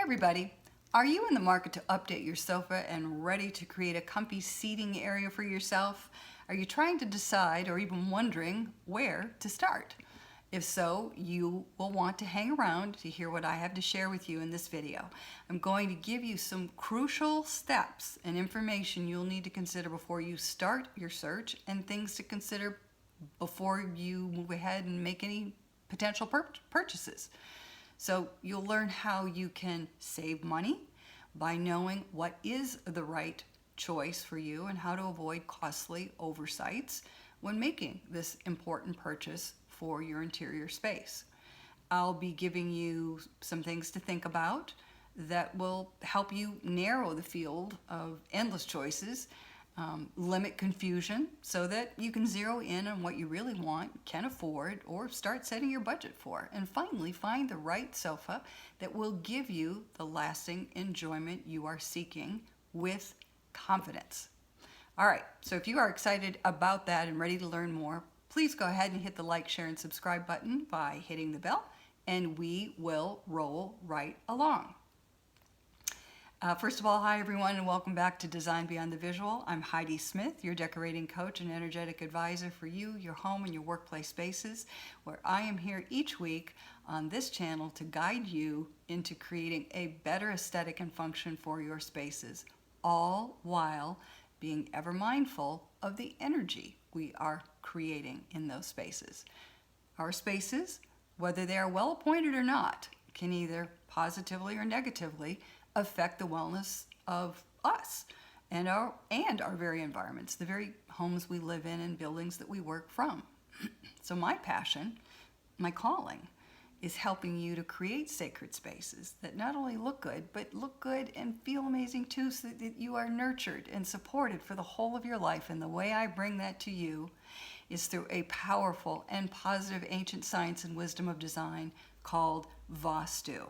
everybody. Are you in the market to update your sofa and ready to create a comfy seating area for yourself? Are you trying to decide or even wondering where to start? If so, you will want to hang around to hear what I have to share with you in this video. I'm going to give you some crucial steps and information you'll need to consider before you start your search, and things to consider before you move ahead and make any potential purchases. So you'll learn how you can save money by knowing what is the right choice for you and how to avoid costly oversights when making this important purchase for your interior space. I'll be giving you some things to think about that will help you narrow the field of endless choices, limit confusion so that you can zero in on what you really want, can afford, or start setting your budget for. And finally, find the right sofa that will give you the lasting enjoyment you are seeking with confidence. All right, so if you are excited about that and ready to learn more, please go ahead and hit the like, share, and subscribe button by hitting the bell, and we will roll right along. First of all, hi everyone, and welcome back to Design Beyond the Visual. I'm Heidi Smith, your decorating coach and energetic advisor for you, your home, and your workplace spaces, where I am here each week on this channel to guide you into creating a better aesthetic and function for your spaces, all while being ever mindful of the energy we are creating in those spaces. Our spaces, whether they are well appointed or not, can either positively or negatively affect the wellness of us and our very environments, the very homes we live in and buildings that we work from. So my passion, my calling, is helping you to create sacred spaces that not only look good, but look good and feel amazing too, so that you are nurtured and supported for the whole of your life. And the way I bring that to you is through a powerful and positive ancient science and wisdom of design called Vastu.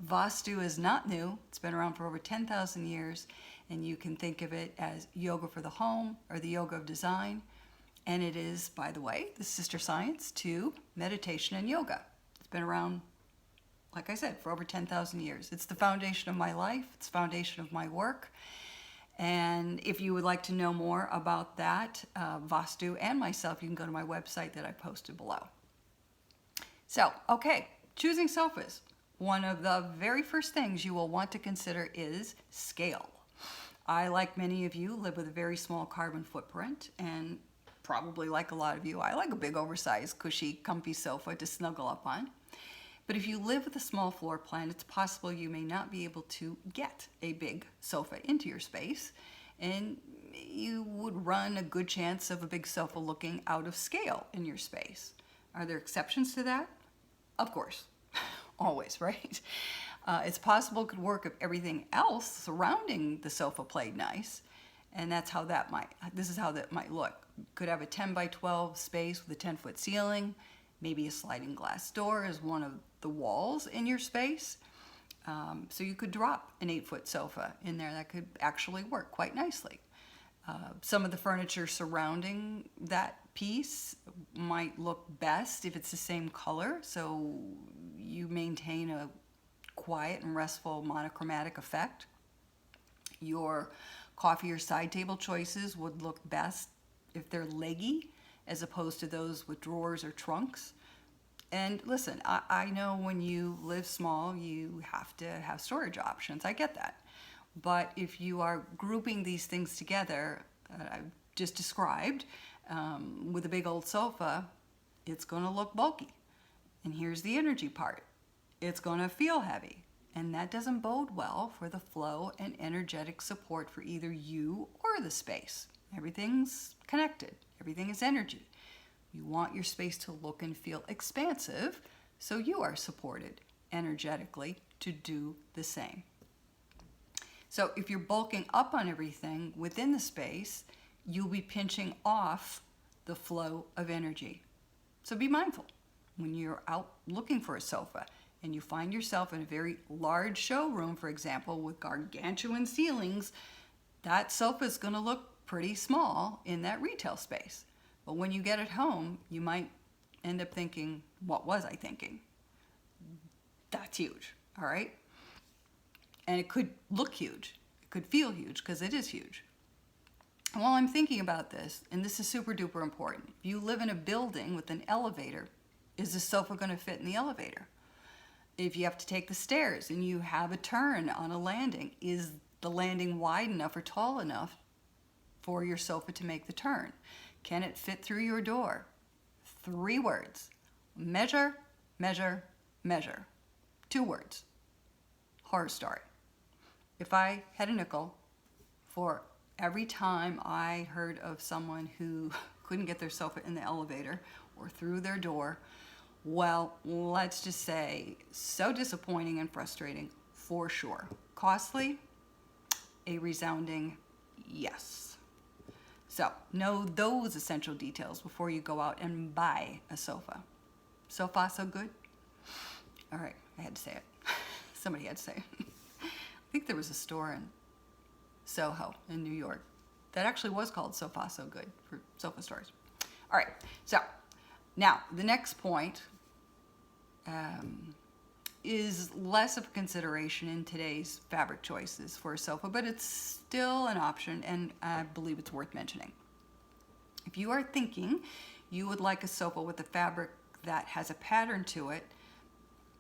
Vastu is not new. It's been around for over 10,000 years, and you can think of it as yoga for the home or the yoga of design. And it is, by the way, the sister science to meditation and yoga. It's been around, like I said, for over 10,000 years. It's the foundation of my life. It's the foundation of my work. And if you would like to know more about that, Vastu and myself, you can go to my website that I posted below. So, okay, choosing sofas. One of the very first things you will want to consider is scale. I, like many of you, live with a very small carbon footprint, and probably like a lot of you, I like a big, oversized, cushy, comfy sofa to snuggle up on. But if you live with a small floor plan, it's possible you may not be able to get a big sofa into your space, and you would run a good chance of a big sofa looking out of scale in your space. Are there exceptions to that? Of course. Always, right? It's possible it could work if everything else surrounding the sofa played nice, and this is how that might look. Could have a 10 by 12 space with a 10-foot ceiling, maybe a sliding glass door as one of the walls in your space. So you could drop an 8-foot sofa in there. That could actually work quite nicely. Some of the furniture surrounding that piece might look best if it's the same color, so you maintain a quiet and restful monochromatic effect. Your coffee or side table choices would look best if they're leggy as opposed to those with drawers or trunks. And listen, I know when you live small, you have to have storage options. I get that. But if you are grouping these things together, I've just described, with a big old sofa, it's going to look bulky. And here's the energy part. It's going to feel heavy. And that doesn't bode well for the flow and energetic support for either you or the space. Everything's connected. Everything is energy. You want your space to look and feel expansive, so you are supported energetically to do the same. So if you're bulking up on everything within the space, you'll be pinching off the flow of energy. So be mindful when you're out looking for a sofa and you find yourself in a very large showroom, for example, with gargantuan ceilings. That sofa is going to look pretty small in that retail space. But when you get it home, you might end up thinking, what was I thinking? That's huge, all right? And it could look huge. It could feel huge because it is huge. And while I'm thinking about this, and this is super duper important, if you live in a building with an elevator, is the sofa going to fit in the elevator? If you have to take the stairs and you have a turn on a landing, is the landing wide enough or tall enough for your sofa to make the turn? Can it fit through your door? 3 words. Measure, measure, measure. 2 words. Horror story. If I had a nickel for every time I heard of someone who couldn't get their sofa in the elevator or through their door, well, let's just say, so disappointing and frustrating for sure. Costly? A resounding yes. So, know those essential details before you go out and buy a sofa. So far, so good? All right, I had to say it. Somebody had to say it. I think there was a store in Soho in New York that actually was called So Far So Good for sofa stores. All right, so now the next point is less of a consideration in today's fabric choices for a sofa, but it's still an option, and I believe it's worth mentioning. If you are thinking you would like a sofa with a fabric that has a pattern to it,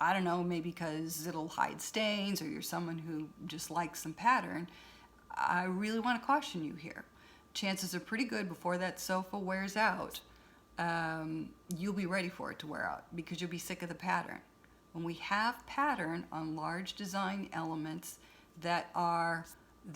I don't know, maybe because it'll hide stains or you're someone who just likes some pattern, I really want to caution you here. Chances are pretty good before that sofa wears out, you'll be ready for it to wear out because you'll be sick of the pattern. When we have pattern on large design elements that are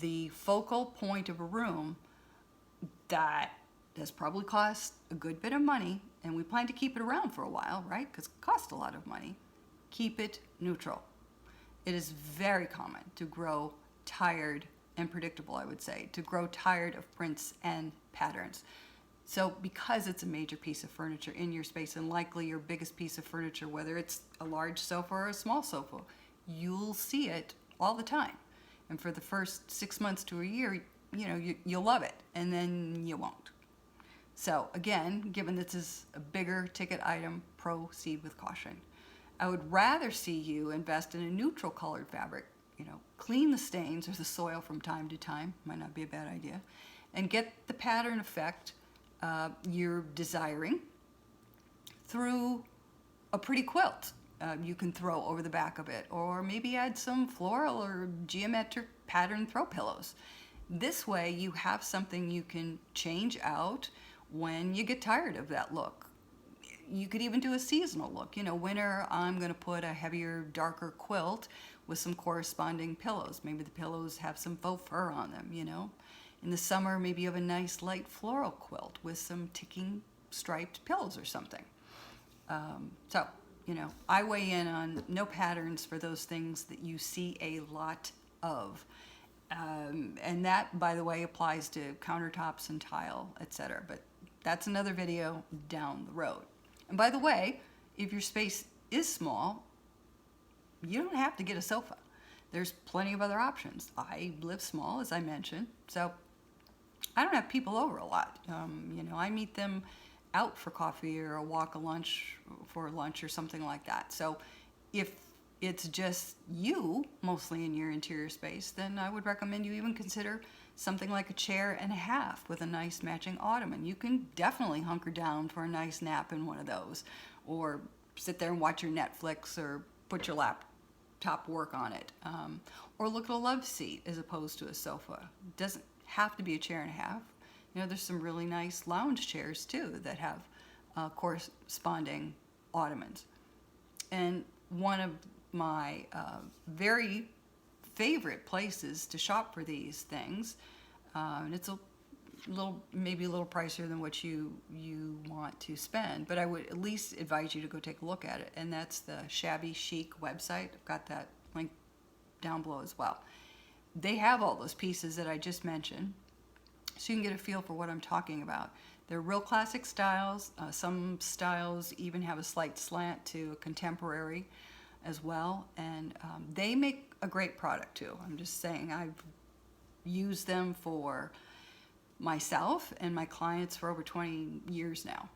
the focal point of a room, that does probably cost a good bit of money, and we plan to keep it around for a while, right? Because it costs a lot of money. Keep it neutral. It is very common to grow tired and predictable, I would say, to grow tired of prints and patterns. So because it's a major piece of furniture in your space, and likely your biggest piece of furniture, whether it's a large sofa or a small sofa, you'll see it all the time. And for the first 6 months to a year, you'll love it, and then you won't. So again, given this is a bigger ticket item, proceed with caution. I would rather see you invest in a neutral colored fabric, clean the stains or the soil from time to time, might not be a bad idea, and get the pattern effect you're desiring through a pretty quilt you can throw over the back of it, or maybe add some floral or geometric pattern throw pillows. This way you have something you can change out when you get tired of that look. You could even do a seasonal look. Winter, I'm going to put a heavier, darker quilt with some corresponding pillows. Maybe the pillows have some faux fur on them, In the summer, maybe you have a nice light floral quilt with some ticking striped pillows or something. I weigh in on no patterns for those things that you see a lot of. And that, by the way, applies to countertops and tile, etc. But that's another video down the road. And by the way, if your space is small, you don't have to get a sofa. There's plenty of other options. I live small, as I mentioned, so I don't have people over a lot. I meet them out for coffee or a walk for lunch or something like that. So if it's just you, mostly in your interior space, then I would recommend you even consider something like a chair and a half with a nice matching ottoman. You can definitely hunker down for a nice nap in one of those, or sit there and watch your Netflix, or put your laptop work on it, or look at a love seat as opposed to a sofa. It doesn't have to be a chair and a half. There's some really nice lounge chairs too that have corresponding ottomans. And one of my very favorite places to shop for these things, and it's maybe a little pricier than what you want to spend, but I would at least advise you to go take a look at it, and that's the Shabby Chic website. I've got that link down below as well. They have all those pieces that I just mentioned, so you can get a feel for what I'm talking about. They're real classic styles. Some styles even have a slight slant to contemporary as well, and they make a great product too. I'm just saying, I've used them for myself and my clients for over 20 years now.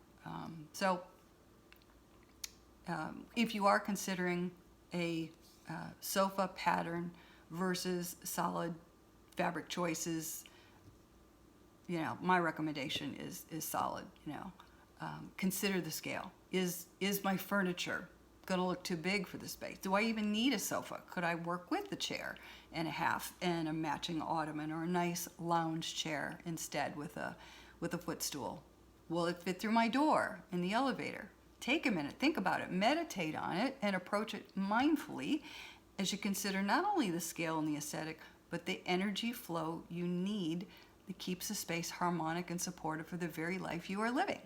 If you are considering a sofa pattern versus solid fabric choices. My recommendation is solid. Consider the scale. Is my furniture going to look too big for the space? Do I even need a sofa? Could I work with the chair and a half and a matching ottoman, or a nice lounge chair instead with a footstool? Will it fit through my door in the elevator? Take a minute, think about it, meditate on it, and approach it mindfully as you consider not only the scale and the aesthetic, but the energy flow you need that keeps the space harmonic and supportive for the very life you are living.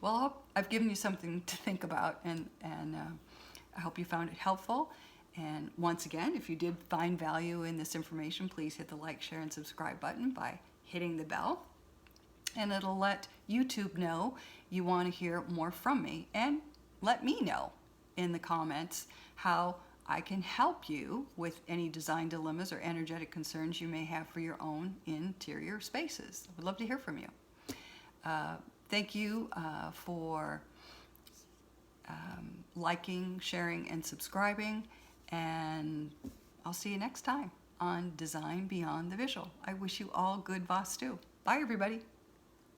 Well, I hope I've given you something to think about, and I hope you found it helpful. And once again, if you did find value in this information, please hit the like, share, and subscribe button by hitting the bell. And it'll let YouTube know you want to hear more from me, and let me know in the comments how I can help you with any design dilemmas or energetic concerns you may have for your own interior spaces. I would love to hear from you. Thank you for liking, sharing, and subscribing, and I'll see you next time on Design Beyond the Visual. I wish you all good Vastu. Bye, everybody.